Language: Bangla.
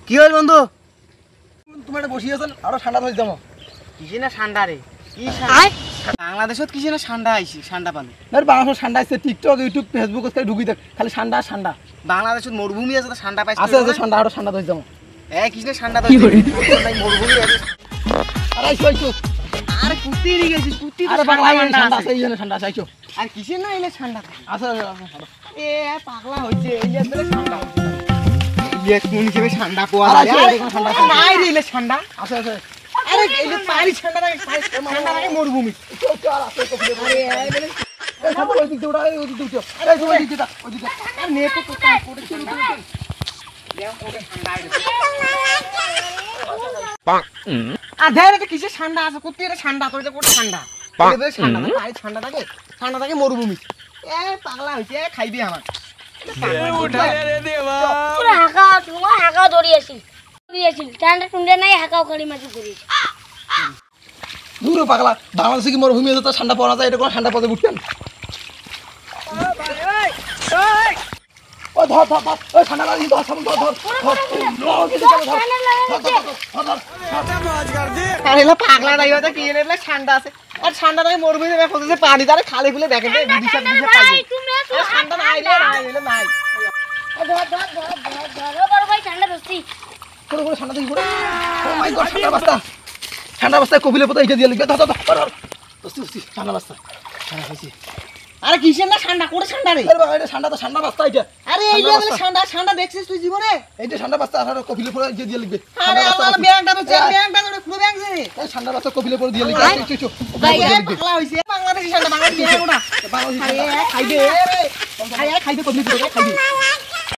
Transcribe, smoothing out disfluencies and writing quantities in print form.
কি হল বন্ধু? তুমি এটা বসিয়ে আছেন আরো ঠান্ডা হয়ে যাবো। কিসে না ঠান্ডা রে? কি বাংলাদেশত কিসে না ঠান্ডা আইছি, ঠান্ডা পালো। বাংলাদেশ ঠান্ডা আছে, টিকটক ইউটিউব ফেসবুক ঢুকি দেখ খালি ঠান্ডা ঠান্ডা। বাংলাদেশত মরুভূমি আছে, ঠান্ডা পাইছে। আছে আছে ঠান্ডা আরো ঠান্ডা হয়ে যাবো। কিসে ঠান্ডা নাই মরুভূমি আছে। আরে আইছো আইছো। আরে কুত্তি নি গেছিস, কুত্তি তো আরে ঠান্ডা ঠান্ডা আছে। আছে, এই জন্য ঠান্ডা আছে আইছো। আর কিসে না এলে ঠান্ডা আছে পাগলা হইছে, এই যে ঠান্ডা হইছে। কোন হিসেবে ঠান্ডা পোয়া আরে যায়? আরে ঠান্ডা নাই রে এলে ঠান্ডা। আছে আছে। আরে এই যে পারি ঠান্ডা লাগে, ঠান্ডা লাগে মরুভূমি। চল আছে তো ফিরে। আরে এই সব ওই দিক দিয়ে ওটা ওই দিক দিয়ে উঠো। আরে ওই দিক দিয়ে ওই দিক দিয়ে। আর নে তো কাজ করে চল চল। দেও ওকে ঠান্ডা আইছে। আর ধরে তো কিসে ঠান্ডা আছে, কুত্তি রে ঠান্ডা তোর যে কোটা ঠান্ডা। এবে ঠান্ডা না, পারি ঠান্ডা থাকে মরুভূমি। পাগলা হইছে, খাইবি আমার। পুরো হাঁকা ধরিয়েছিল ঠান্ডা টুন্ডা নাই, হাঁকাও খালি মাঝে ধরিয়েছি। দূর পাগলা, বাংলাদেশে কি মরুভূমি আছে, ঠান্ডা পাওয়া যায়? এটা কোনো ঠান্ডা পদে উঠছেন? ও ধর ধর ধর, ওই ঠান্ডা লাগি ধর ধর ধর ধর আরে এলা পাগলা নাই হয়তো কি এলে ঠান্ডা আছে। আর ঠান্ডা থাকে মরুভূমি দেখে কোথায় পানি তারে খালে খুলে দেখেন তো বিদিশা পাই। আর ঠান্ডা নাই এলে নাই। ঠান্ডা ধরছি করে করে ঠান্ডা দেখি করে। ও মাই গড, ঠান্ডা বাস্তা, ঠান্ডা বাস্তায় কপিলে পোতা এটা দিয়ে লিখবে। ধর ধর ধর বসছি বসছি, ঠান্ডা বাস্তা ঠান্ডা হয়েছে। আরে কিসের না ঠান্ডা করে ঠান্ডা রে? আরে বাবা, এটা ঠান্ডা তো ঠান্ডা বাস্তা এটা। আরে এই যে ঠান্ডা দেখছিস তুই জীবনে? এইটা ঠান্ডা বাস্তা আর কপিলে পোতা এটা দিয়ে লিখবে। আরে আমার ব্যাংকটা তো চেক, ব্যাংকটা তো পুরো ব্যাংক রে। এই ঠান্ডা বাস্তা কপিলে পোতা দিয়ে লিখবে। চল চল ভাই পাগলা হইছে, বাংলাদেশি ঠান্ডা বাংলাদেশি ব্যাংক ওটা। বাংলাদেশি আরে খাইবে রে, খাইবে কপিলে পোতা খাইবে।